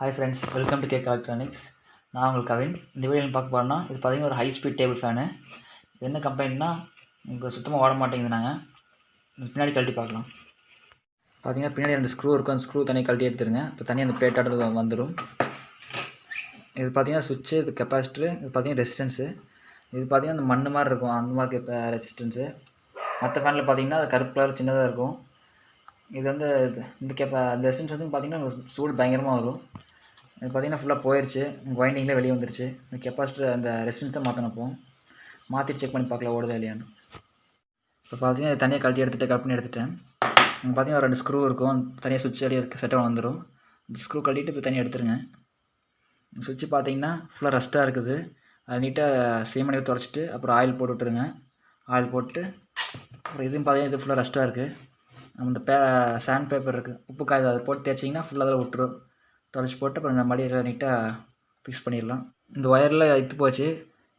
Hi friends, welcome to cake electronics. நான் உங்களுக்கு கவின். இந்த வீடியோவில் பார்க்க போகிறோன்னா, இது பார்த்தீங்கன்னா ஒரு ஹை ஸ்பீட் டேபிள் ஃபேனு. இது என்ன கம்ப்ளைண்ட்னா, உங்களுக்கு சுத்தமாக ஓட மாட்டேங்குது. நாங்கள் பின்னாடி கழட்டி பார்க்கலாம். பார்த்தீங்கன்னா பின்னாடி 2 ஸ்க்ரூ இருக்கும். அந்த ஸ்க்ரூ தனியாக கழட்டி எடுத்துருங்க. இப்போ தனியாக அந்த பிளேட்டாக வந்துடும். இது பார்த்தீங்கன்னா சுவிட்சு, இது கெப்பாசிட்டரு, இது பார்த்தீங்கன்னா ரெசிஸ்டன்ஸு. இது பார்த்தீங்கன்னா அந்த மண் மாதிரி இருக்கும், அந்த மாதிரி ரெசிஸ்டன்ஸு. மற்ற ஃபேனில் பார்த்தீங்கன்னா அது கருப்பு கலர் சின்னதாக இருக்கும். இது வந்து இந்த அந்த ரெசிஸ்டன்ஸ் வந்து பார்த்தீங்கன்னா சூடு பயங்கரமாக வரும். இது பார்த்திங்கன்னா ஃபுல்லாக போயிடுச்சு, வைண்டிங்கில் வெளியே வந்துருச்சு. இந்த கெப்பாசிட்டர் அந்த ரெசிஸ்டன்ஸ் தான் மாற்றினப்போ மாற்றி செக் பண்ணி பார்க்கல ஓடுதா இல்லையான்னு. இப்போ பார்த்தீங்கன்னா தனியாக கழட்டி கட் பண்ணி எடுத்துட்டேன். இங்கே பார்த்தீங்கன்னா 2 ஸ்க்ரூ இருக்கும், தனியாக சுவிட்ச் வெளியே செட்டாக வந்துடும். இந்த ஸ்க்ரூ கழட்டிட்டு இப்போ தனியாக எடுத்துருங்க. சுவிட்சு பார்த்தீங்கன்னா ஃபுல்லாக ரஸ்ட்டாக இருக்குது. அது நீட்டாக சீமனையை துடைச்சிட்டு அப்புறம் ஆயில் போட்டு விட்டுருங்க. ஆயில் போட்டு அப்புறம் இதுவும் பார்த்தீங்கன்னா இது ஃபுல்லாக ரஸ்ட்டாக இருக்குது. நம்ம இந்த சாண்ட் பேப்பர் இருக்குது, உப்பு காய், அதை போட்டு தேய்ச்சிங்கன்னா ஃபுல்லாக அதில் விட்டுரும். தொடச்சி போட்டு அப்புறம் இந்த மடியில் நீட்டாக ஃபிக்ஸ் பண்ணிடலாம். இந்த ஒயரில் இத்து போச்சு.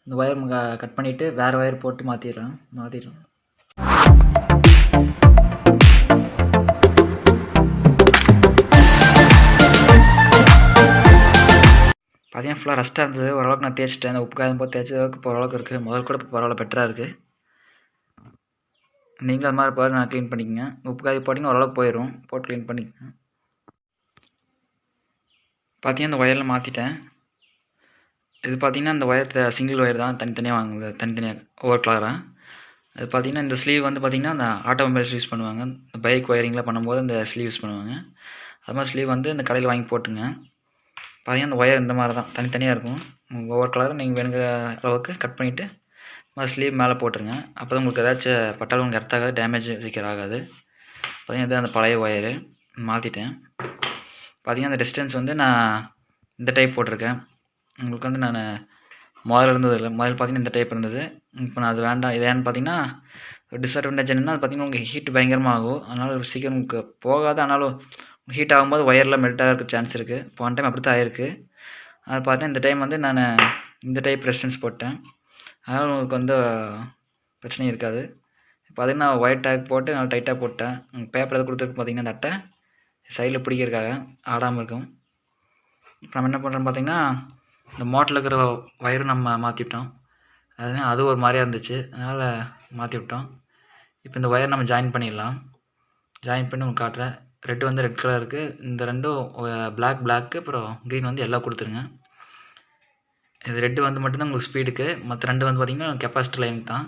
இந்த ஒயர் கட் பண்ணிவிட்டு வேறு ஒயர் போட்டு மாற்றிடலாம். பார்த்தீங்கன்னா ஃபுல்லாக ரஸ்ட்டாக இருந்தது. ஓரளவுக்கு நான் தேய்ச்சிட்டேன். அந்த உப்பு காயம் போட்டு தேய்ச்சதுக்கு இப்போ ஓரளவுக்கு இருக்குது. முதல் கூட இப்போ பரவாயில்ல, பெட்டராக இருக்குது. நீங்களும் அது மாதிரி பாரு, நான் க்ளீன் பண்ணிக்கங்க. உப்பு காய் போட்டிங்கன்னா ஓரளவுக்கு போயிடும். போட்டு க்ளீன் பண்ணிக்கங்க. பார்த்தீங்கன்னா இந்த ஒயரில் மாற்றிட்டேன். இது பார்த்திங்கன்னா இந்த ஒயர் சிங்கிள் ஒயர் தான், தனித்தனியாக வாங்குது, தனித்தனியாக ஒவ்வொரு கலராக. அது பார்த்திங்கன்னா இந்த ஸ்லீவ் வந்து பார்த்திங்கன்னா அந்த ஆட்டோமொபைல்ஸ் யூஸ் பண்ணுவாங்க. இந்த பைக் ஒயரிங்லாம் பண்ணும்போது இந்த ஸ்லீவ் யூஸ் பண்ணுவாங்க. அது மாதிரி ஸ்லீவ் வந்து இந்த கடையில் வாங்கி போட்டுங்க. பார்த்திங்கன்னா இந்த ஒயர் இந்த மாதிரி தான் தனித்தனியாக இருக்கும். ஒவ்வொரு கலரும் நீங்கள் வேணுங்கிற அளவுக்கு கட் பண்ணிவிட்டு ஸ்லீவ் மேலே போட்டுருங்க. அப்போ தான் உங்களுக்கு ஏதாச்சும் பட்டாலும் உங்களுக்கு எர்த்தாகாது, டேமேஜ் சீக்கிரம் ஆகாது. பார்த்திங்கன்னா இது அந்த பழைய ஒயரு மாற்றிட்டேன். பார்த்திங்கன்னா அந்த டிஸ்டன்ஸ் வந்து நான் இந்த டைப் போட்டிருக்கேன். உங்களுக்கு வந்து நான் முதல்ல இருந்தது இல்லை, முதல்ல பார்த்திங்கன்னா இந்த டைப் இருந்தது. இப்போ நான் அது வேண்டாம். இது ஏன்னு பார்த்திங்கன்னா டிஸ்அட்வான்டேஜ் என்னென்னா, அது பார்த்திங்கன்னா உங்களுக்கு ஹீட் பயங்கரமாக ஆகும். அதனால் சீக்கிரம் உங்களுக்கு போகாது. ஆனாலும் ஹீட் ஆகும்போது ஒயரில் மெல்ட் ஆகிறதுக்கு சான்ஸ் இருக்குது. போன டைம் அப்படி தான் ஆகிருக்கு. அது பார்த்தீங்கன்னா இந்த டைம் வந்து நான் இந்த டைப் ரெசிஸ்டன்ஸ் போட்டேன். அதனால் உங்களுக்கு வந்து பிரச்சனையும் இருக்காது. பார்த்திங்கன்னா ஒயர் டேக் போட்டு நல்லா டைட்டாக போட்டேன். பேப்பர் எது கொடுத்துருக்கு பார்த்திங்கன்னா அந்த அட்டை சைடில் பிடிக்கிறதுக்காக ஆடாமல் இருக்கும். இப்போ நம்ம என்ன பண்ணுறோன்னு பார்த்திங்கன்னா இந்த மோட்டரில் இருக்கிற ஒயரும் நம்ம மாற்றிவிட்டோம். அது ஒரு மாதிரியாக இருந்துச்சு, அதனால் மாற்றி விட்டோம். இப்போ இந்த ஒயர் நம்ம ஜாயின் பண்ணிடலாம். ஜாயின் பண்ணி உங்களுக்கு காட்டுறேன். ரெட்டு வந்து ரெட் கலர் இருக்குது. இந்த ரெண்டும் பிளாக்கு, அப்புறம் க்ரீன் வந்து எல்லாம் கொடுத்துருங்க. இது ரெட்டு வந்து மட்டும்தான் உங்களுக்கு ஸ்பீடுக்கு, மற்ற ரெண்டு வந்து பார்த்திங்கன்னா கெப்பாசிட்டி லைன் தான்.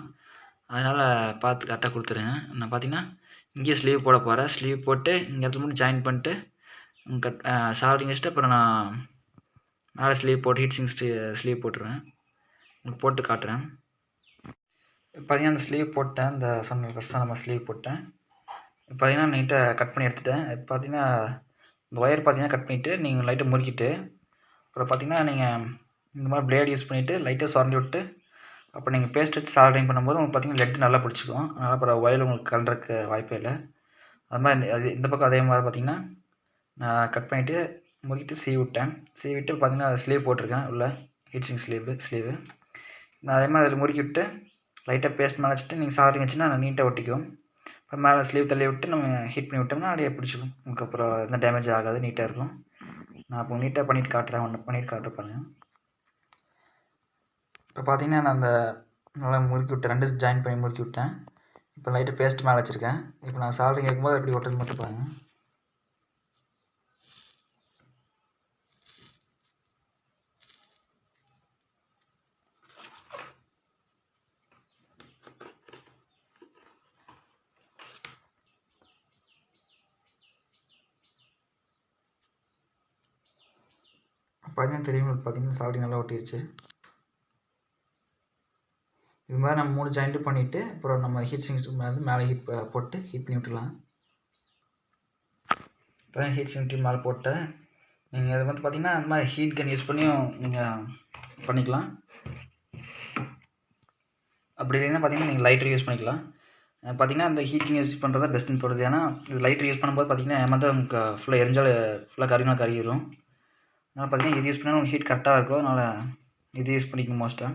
அதனால் பார்த்து கரெக்டாக கொடுத்துருங்க. நான் பார்த்திங்கன்னா இங்கேயே ஸ்லீவ் போட போகிறேன். ஸ்லீவ் போட்டு இங்கே இடத்துல மட்டும் ஜாயின் பண்ணிட்டு சால்டிங் வச்சுட்டு அப்புறம் நான் மேலே ஸ்லீவ் போட்டு ஹீட் சிங்க் ஸ்லீவ் போட்டுருவேன். உங்களுக்கு போட்டு காட்டுறேன். பார்த்திங்கன்னா அந்த ஸ்லீவ் போட்டேன். இந்த ஃபஸ்ட்டு நம்ம ஸ்லீவ் போட்டேன். பார்த்திங்கன்னா நீட்டாக கட் பண்ணி எடுத்துட்டேன். இப்போ பார்த்திங்கன்னா இந்த ஒயர் பார்த்திங்கன்னா கட் பண்ணிவிட்டு நீங்கள் லைட்டாக முறுக்கிட்டு அப்புறம் பார்த்திங்கன்னா நீங்கள் இந்த மாதிரி பிளேட் யூஸ் பண்ணிவிட்டு லைட்டாக சுரண்டி விட்டு அப்புறம் நீங்கள் பேஸ்ட் வச்சு சால்டரிங் பண்ணும்போது உங்களுக்கு பார்த்திங்கன்னா லெட் நல்லா பிடிச்சிக்கும். அதனால் அப்புறம் ஒயர் உங்களுக்கு கலறதுக்கு வாய்ப்பே இல்லை. அது மாதிரி இந்த பக்கம் அதே மாதிரி பார்த்திங்கன்னா நான் கட் பண்ணிவிட்டு முறுக்கிட்டு சீவிட்டு பார்த்திங்கன்னா ஸ்லீவ் போட்டிருக்கேன். உள்ள ஹீட் சிங்க் ஸ்லீவு நான் அதே மாதிரி அதில் முறுக்கி விட்டு லைட்டாக பேஸ்ட் மேலே வச்சுட்டு நீங்கள் சால்டரிங் வச்சுன்னா நீட்டாக ஒட்டிக்கும். அப்புறம் மேலே ஸ்லீவ் தள்ளி விட்டு நம்ம ஹீட் பண்ணி விட்டோம்னா அப்படியே பிடிச்சிக்கும். உங்களுக்கு அப்புறம் எந்த டேமேஜ் ஆகாது, நீட்டாக இருக்கும். நான் அப்போ நீட்டாக பண்ணிவிட்டு காட்டுறேன். பண்ணிவிட்டு காட்டுறேன் பாருங்கள். இப்போ பார்த்தீங்கன்னா நான் அந்த நல்லா முறுக்கி விட்டேன். 2 ஜாயின் பண்ணி முறுக்கி விட்டேன். இப்போ லைட்டாக பேஸ்ட் மேலே வச்சுருக்கேன். இப்போ நான் சால்டரிங் வைக்கும்போது எப்படி ஒட்டுறது மட்டும் பாருங்கள். பார்த்தீங்கன்னா தெரியும், பார்த்தீங்கன்னா சால்டரிங் நல்லா ஒட்டிடுச்சு. இது மாதிரி நம்ம 3 ஜாயிண்ட்டு பண்ணிவிட்டு அப்புறம் நம்ம ஹீட் சிங்க் மேலே ஹீட் போட்டு ஹீட் பண்ணி விட்டுலாம். இப்போ தான் ஹீட் சிங்க் மேலே போட்டேன். நீங்கள் அது வந்து பார்த்திங்கன்னா அந்த மாதிரி ஹீட் கன் யூஸ் பண்ணியும் நீங்கள் பண்ணிக்கலாம். அப்படி இல்லைன்னா பார்த்திங்கன்னா நீங்கள் லைட்டர் யூஸ் பண்ணிக்கலாம். பார்த்திங்கன்னா அந்த ஹீட் கன் யூஸ் பண்ணுறது தான் பெஸ்ட்டுன்னு தோணுது. ஏன்னா இது லைட்டர் யூஸ் பண்ணும்போது பார்த்திங்கன்னா ஏமாந்து நமக்கு ஃபுல்லாக எரிஞ்சால் ஃபுல்லாக கருகிரும். அதனால் பார்த்திங்கன்னா இது யூஸ் பண்ணால் உங்களுக்கு ஹீட் கரெக்டாக இருக்கும். அதனால் இது யூஸ் பண்ணிக்கணும் மோஸ்ட்டாக.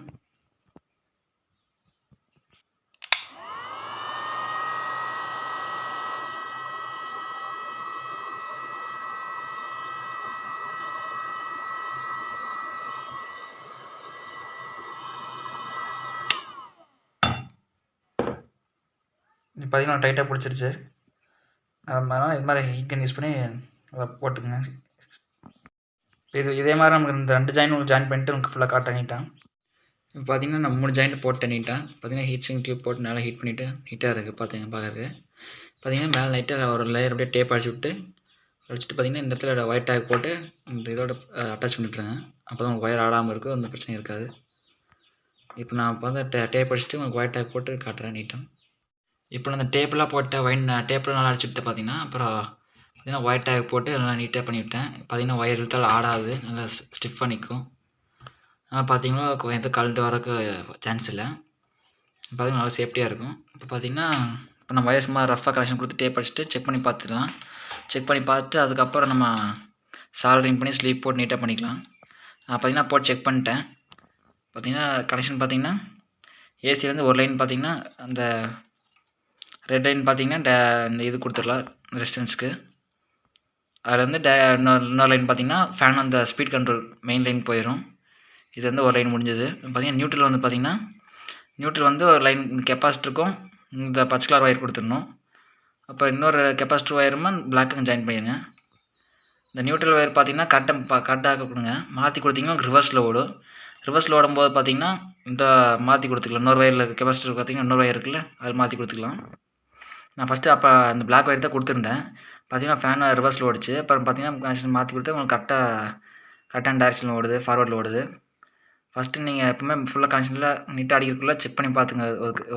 இது பார்த்தீங்கன்னா டைட்டாக பிடிச்சிருச்சு. அதனால் இது மாதிரி ஹீட் கன் யூஸ் பண்ணி அதை போட்டுக்குங்க. இதே மாதிரி நமக்கு இந்த 2 ஜாயின் உங்களுக்கு ஜாயின் பண்ணிட்டு உங்களுக்கு ஃபுல்லாக காட்ட நீட்டாக. இப்போ பார்த்தீங்கன்னா நான் 3 ஜாயிண்ட் போட்டேன் நீட்டாக. பார்த்தீங்கன்னா ஹீட் சிங் டியூப் போட்டு நல்லா ஹீட் பண்ணிவிட்டு நீட்டாக இருக்குது பார்க்கறதுக்கு. பார்த்தீங்கன்னா மேலே லைட்டாக ஒரு லேயர் அப்படியே டேப் அடிச்சுட்டு பார்த்தீங்கன்னா இந்த இடத்துல ஒயிட் டேக் போட்டு இந்த இதோட அட்டாச் பண்ணிட்டுருங்க. அப்போ தான் உங்களுக்கு ஒயர் ஆடாமல் இருக்கும், அந்த பிரச்சனை இருக்காது. இப்போ நான் இப்போ வந்து டேப் அடிச்சுட்டு உங்களுக்கு ஒயிட் டேக் போட்டு காட்டுறேன் நீட்டாக. இப்போ நான் அந்த டேப்லாம் போட்ட டேப்பில் நல்லா அடிச்சுட்டு பார்த்தீங்கன்னா அப்புறம் பார்த்தீங்கன்னா ஒயிட் டேக் போட்டு நல்லா நீட்டாக பண்ணிவிட்டேன். பார்த்தீங்கன்னா ஒயர் இழுத்தால் ஆடாது, நல்லா ஸ்டிஃபாக நிற்கும். பார்த்தீங்கன்னா எந்த கழண்டு வரக்கு சான்ஸ் இல்லை. பார்த்தீங்கன்னா நல்லா சேஃப்டியாக இருக்கும். இப்போ பார்த்தீங்கன்னா இப்போ நம்ம ஒயர் சும்மா ரஃபாக கனெக்ஷன் கொடுத்து டேப் அடிச்சுட்டு செக் பண்ணி பார்த்துக்கலாம். செக் பண்ணி பார்த்துட்டு அதுக்கப்புறம் நம்ம சால்டரிங் பண்ணி ஸ்லீப் போட்டு நீட்டாக பண்ணிக்கலாம். நான் பார்த்தீங்கன்னா போட்டு செக் பண்ணிட்டேன். பார்த்தீங்கன்னா கனெக்ஷன் பார்த்தீங்கன்னா ஏசிலேருந்து ஒரு லைன் பார்த்தீங்கன்னா அந்த ரெட் லைன் பார்த்தீங்கன்னா இந்த இது கொடுத்துடலாம் ரெசிஸ்டன்ஸுக்கு. அதில் வந்து இன்னொரு லைன் பார்த்தீங்கன்னா ஃபேன் அந்த ஸ்பீட் கண்ட்ரோல் மெயின் லைன் போயிடும். இது வந்து ஒரு லைன் முடிஞ்சது. பார்த்தீங்கன்னா நியூட்ரல் வந்து பார்த்தீங்கன்னா நியூட்ரல் வந்து ஒரு லைன் கெப்பாசிட்டருக்கும் இந்த பச்சை கலர் ஒயர் கொடுத்துடணும். அப்போ இன்னொரு கெப்பாசிட்டர் ஒயருமே பிளாக்குங்க ஜாயின் பண்ணிடுங்க. இந்த நியூட்ரல் ஒயர் பார்த்தீங்கன்னா கரெக்டாக கொடுங்க. மாற்றி கொடுத்தீங்கன்னா ரிவர்ஸில் ஓடும். ரிவர்ஸில் ஓடும்போது பார்த்தீங்கன்னா இந்த மாற்றி கொடுத்துக்கலாம். இன்னொரு ஒயரில் கெப்பாசிட்டர் பார்த்தீங்கன்னா இன்னொரு ஒயர் இருக்குல்ல, அது மாற்றி கொடுத்துக்கலாம். நான் ஃபஸ்ட்டு அப்போ அந்த பிளாக் ஒயர் தான் கொடுத்துருந்தேன். பார்த்தீங்கன்னா ஃபேன் ரிவர்ஸில் ஓடிச்சு. அப்புறம் பார்த்தீங்கன்னா கனெக்ஷன் மாற்றி கொடுத்தா உங்களுக்கு கரெக்டான டைரக்ஷனில் ஓடுது, ஃபார்வர்டில் ஓடுது. ஃபஸ்ட்டு நீங்கள் எப்பவுமே ஃபுல்லாக கனெக்ஷனில் நீட்டாக அடிக்கிறதுக்குள்ளே செக் பண்ணி பார்த்துங்க.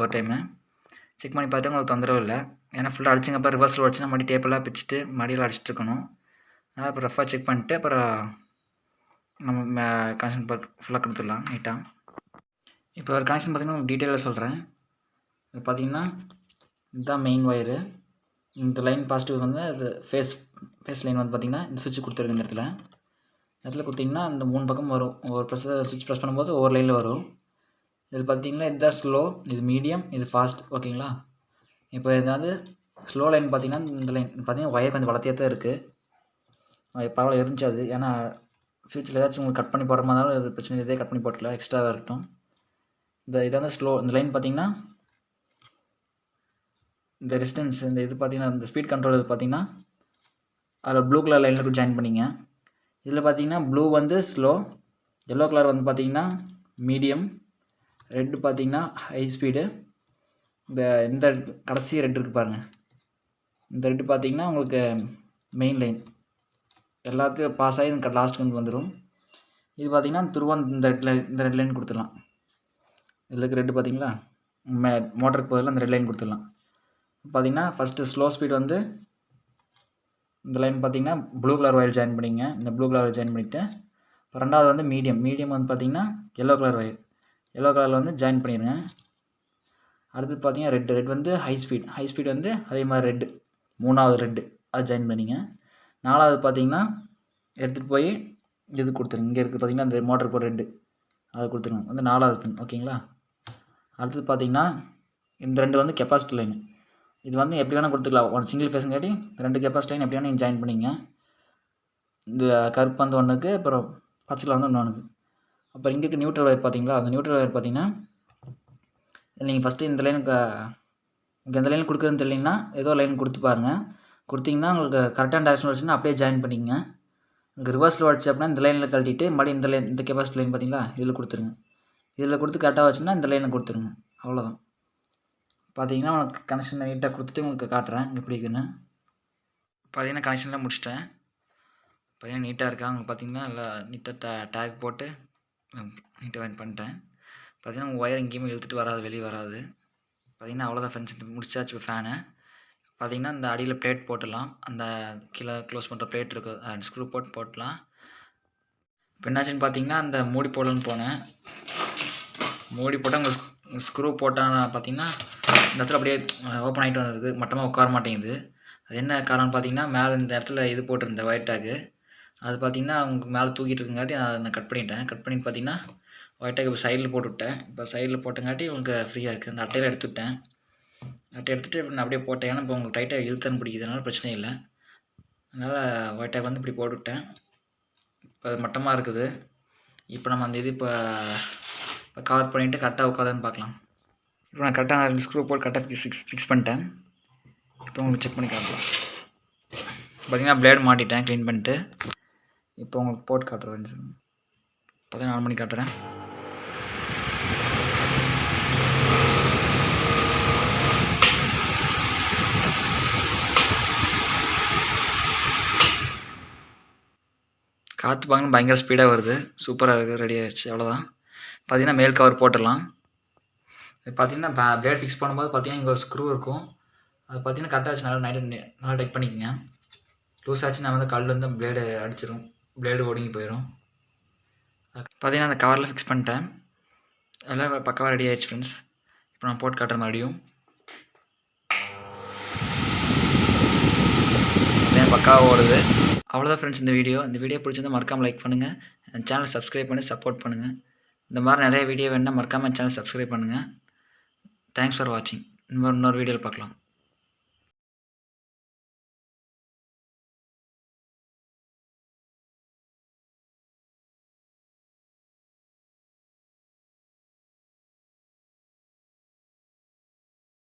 ஒரு டைமு செக் பண்ணி பார்த்தா உங்களுக்கு தொந்தரவு இல்லை. ஏன்னா ஃபுல்லாக அடிச்சிங்கப்போ ரிவர்ஸில் ஓடிச்சுன்னா மறுபடியும் டேப்பெல்லாம் பிச்சுட்டு மடியில் அடிச்சுட்டு இருக்கணும். அதனால் இப்போ ரஃபாக செக் பண்ணிட்டு அப்புறம் நம்ம கனெக்ஷன் ஃபுல்லாக கொடுத்துடலாம் நீட்டாக. இப்போ ஒரு கனெக்ஷன் பார்த்திங்கன்னா உங்களுக்கு டீட்டெயிலாக சொல்கிறேன். இது பார்த்திங்கன்னா இதுதான் மெயின் ஒயரு. இந்த லைன் பாசிட்டிவ் வந்து அது ஃபேஸ் லைன் வந்து பார்த்திங்கன்னா இந்த சுவிட்ச் கொடுத்துருக்கு. இந்த இடத்துல கொடுத்திங்கன்னா இந்த 3 பக்கம் வரும். ஒரு சுவிட்ச் ப்ரெஸ் பண்ணும்போது ஒவ்வொரு லைனில் வரும். இதில் பார்த்திங்கன்னா இதுதான் ஸ்லோ, இது மீடியம், இது ஃபாஸ்ட். ஓகேங்களா? இப்போ ஏதாவது ஸ்லோ லைன் பார்த்திங்கன்னா இந்த லைன் பார்த்திங்கன்னா ஒயர் கொஞ்சம் வளர்த்தியாக தான் இருக்குது. பரவாயில்ல இருந்துச்சு அது. ஏன்னா ஃப்யூச்சரில் ஏதாச்சும் உங்களுக்கு கட் பண்ணி போடுற மாதிரி இருந்தாலும் அது பிரச்சனை, இதே கட் பண்ணி போட்டுக்கலாம், எக்ஸ்ட்ராவாக இருக்கட்டும். இதான ஸ்லோ. இந்த லைன் பார்த்திங்கன்னா இந்த ரெசிஸ்டன்ஸ் இந்த இது பார்த்திங்கன்னா இந்த ஸ்பீட் கண்ட்ரோல் இது பார்த்திங்கன்னா அதில் ப்ளூ கலர் லைனில் ஜாயின் பண்ணிங்க. இதில் பார்த்திங்கன்னா ப்ளூ வந்து ஸ்லோ, எல்லோ கலர் வந்து பார்த்திங்கன்னா மீடியம், ரெட்டு பார்த்திங்கன்னா ஹை ஸ்பீடு. இந்த கடைசி ரெட் இருக்குது பாருங்கள், இந்த ரெட்டு பார்த்திங்கன்னா உங்களுக்கு மெயின் லைன் எல்லாத்தையும் பாஸ் ஆகி லாஸ்ட்டுக்கு வந்து வந்துடும். இது பார்த்திங்கன்னா துருவம் இந்த ரெட் லைன் கொடுத்துடலாம். இதில் இருக்க ரெட்டு பார்த்திங்களா, மோட்டருக்கு பதிலாக இந்த ரெட் லைன் கொடுத்துடலாம். பார்த்திங்கன்னா ஃபஸ்ட்டு ஸ்லோ ஸ்பீட் வந்து இந்த லைன் பார்த்திங்கன்னா ப்ளூ கலர் ஒயர் ஜாயின் பண்ணிங்க. இந்த ப்ளூ கலர் ஒயர் ஜாயின் பண்ணிவிட்டு ரெண்டாவது வந்து மீடியம் வந்து பார்த்திங்கன்னா எல்லோ கலர் ஒயர், எல்லோ கலரில் வந்து ஜாயின் பண்ணிடுங்க. அடுத்து பார்த்திங்கன்னா ரெட் வந்து ஹை ஸ்பீட் வந்து அதே மாதிரி ரெட்டு, மூணாவது ரெட்டு அது ஜாயின் பண்ணிங்க. நாலாவது பார்த்திங்கன்னா எடுத்துகிட்டு போய் இது கொடுத்துருங்க. இங்கே இருக்குது பார்த்திங்கன்னா இந்த மோட்டர் போர் ரெட்டு அது கொடுத்துருங்க, வந்து நாலாவது பின். ஓகேங்களா? அடுத்தது பார்த்திங்கன்னா இந்த ரெண்டு வந்து கெப்பாசிட்டி லைன். இது வந்து எப்படி வேணால் கொடுத்துக்கலாம். ஒன் சிங்கிள் ஃபேஸுங்காட்டி 2 கெப்பாசிட்டி லைன் எப்படி வேணால் நீங்கள் ஜாயின் பண்ணிங்க. இந்த கருப்பு வந்து ஒன்றுக்கு, அப்புறம் பச்சையில் வந்து ஒன்றுக்கு. அப்புறம் இங்கே இருக்க நியூட்ரல் ஒயர் பார்த்திங்களா, அந்த நியூட்ரல் ஒயர் பார்த்திங்கன்னா நீங்கள் ஃபஸ்ட்டு இந்த லைனுக்கு எந்த லைன் கொடுக்குறதுன்னு தெரியலன்னா ஏதோ லைன் கொடுத்து பாருங்கள். கொடுத்திங்கன்னா உங்களுக்கு கரெக்டான டேரக்ஷன் வச்சுன்னா அப்படியே ஜாயின் பண்ணிங்க. உங்களுக்கு ரிவர்ஸில் வச்சு அப்படின்னா இந்த லைனில் கழட்டிட்டு மறுபடியும் இந்த கெப்பாசிட்டி லைன் பார்த்திங்களா இதில் கொடுத்துருங்க. இதில் கொடுத்து கரெக்டாக வச்சுன்னா இந்த லைனை கொடுத்துருங்க. அவ்வளோதான். பார்த்தீங்கன்னா உனக்கு கனெக்ஷன் நீட்டாக கொடுத்துட்டு உங்களுக்கு காட்டுறேன் எப்படி இருக்குதுன்னு. பார்த்தீங்கன்னா கனெக்ஷன்லாம் முடிச்சிட்டேன். பார்த்தீங்கன்னா நீட்டாக இருக்கா உங்களுக்கு. பார்த்தீங்கன்னா நல்லா நீட்டாக டேக் போட்டு நீட்டாக பண்ணிட்டேன். பார்த்தீங்கன்னா உங்கள் ஒயர் எங்கேயுமே இழுத்துட்டு வராது, வெளியே வராது. பார்த்தீங்கன்னா அவ்வளோதான் ஃப்ரெண்ட்ஸ், முடிச்சாச்சு இப்போ ஃபேனு. பார்த்தீங்கன்னா இந்த அடியில் பிளேட் போட்டுடலாம். அந்த கீழே க்ளோஸ் பண்ணுற பிளேட் இருக்குது, ஸ்க்ரூ போட்டுலாம். இப்போ என்னாச்சுன்னு பார்த்தீங்கன்னா அந்த மூடி போடலான்னு போனேன். மூடி போட்டால் உங்கள் ஸ்க்ரூ போட்டால் பார்த்தீங்கன்னா இந்த இடத்துல அப்படியே ஓப்பன் ஆகிட்டு வந்தது, மட்டமாக உட்கார மாட்டேங்குது. அது என்ன காரணம்னு பார்த்தீங்கன்னா மேலே இந்த இடத்துல இது போட்டிருந்தேன் ஒயிட் டேக்கு, அது பார்த்தீங்கன்னா உங்களுக்கு மேலே தூக்கிட்டு இருக்குங்காட்டி அதை நான் கட் பண்ணிவிட்டு பார்த்தீங்கன்னா ஒயிட் டேக் இப்போ சைடில் போட்டுவிட்டேன். இப்போ சைடில் போட்டங்காட்டி உங்களுக்கு ஃப்ரீயாக இருக்குது. அந்த அட்டையில் எடுத்துவிட்டேன். அட்டை எடுத்துகிட்டு நான் அப்படியே போட்டேன். ஏன்னா இப்போ உங்களுக்கு டைட்டாக இழுத்தன்னு பிடிக்கிறதுனால பிரச்சனை இல்லை. அதனால் ஒயிட் டேக் வந்து இப்படி போட்டுவிட்டேன். இப்போ அது மட்டமாக இருக்குது. இப்போ நம்ம அந்த இது இப்போ கவர் பண்ணிவிட்டு கரெக்டாக உட்காதுன்னு பார்க்கலாம். இப்போ நான் கரெக்டாக 2 ஸ்க்ரூ போட்டு கரெக்டாக ஃபிக்ஸ் பண்ணிட்டேன். இப்போ உங்களுக்கு செக் பண்ணி காட்டலாம். பார்த்தீங்கன்னா பிளேடு மாட்டிட்டேன் க்ளீன் பண்ணிட்டு. இப்போ உங்களுக்கு போட்டு காட்டுறேன் சார். பார்த்தீங்கன்னா ஆன் பண்ணி காட்டுறேன். காற்று பார்த்தீங்கன்னா பயங்கர ஸ்பீடாக வருது. சூப்பராக இருக்குது. ரெடி ஆகிடுச்சு. அவ்வளோதான். பார்த்தீங்கன்னா மேல் கவர் போட்டுடலாம். இது பார்த்தீங்கன்னா பிளேட் ஃபிக்ஸ் பண்ணும்போது பார்த்தீங்கன்னா இங்கே ஒரு ஸ்க்ரூ இருக்கும். அது பார்த்தீங்கன்னா கரெக்டாக ஆச்சு. நல்லா டைட் பண்ணிக்கோங்க. லூஸ் ஆச்சுன்னா வந்து கல் வந்து பிளேடு அடிச்சிடும். பிளேடு ஒடுங்கி போயிடும். பார்த்தீங்கன்னா அந்த கவரில் ஃபிக்ஸ் பண்ணிட்டேன். எல்லாம் பக்காவாக ரெடி ஆகிடுச்சு ஃப்ரெண்ட்ஸ். இப்போ நான் போட்டு காட்டுற மறுபடியும் பக்காவாக ஓடுது. அவ்வளோதான் ஃப்ரெண்ட்ஸ் இந்த வீடியோ பிடிச்சிருந்தா மறக்காமல் லைக் பண்ணுங்கள். என் சேனல் சப்ஸ்கிரைப் பண்ணி சப்போர்ட் பண்ணுங்கள். இந்த மாதிரி நிறைய வீடியோ வேணுன்னா மறக்காமல் சேனல் சப்ஸ்கிரைப் பண்ணுங்கள். தேங்க்ஸ் ஃபார் வாட்சிங். இன்னொரு வீடியோவில் பார்க்கலாம்.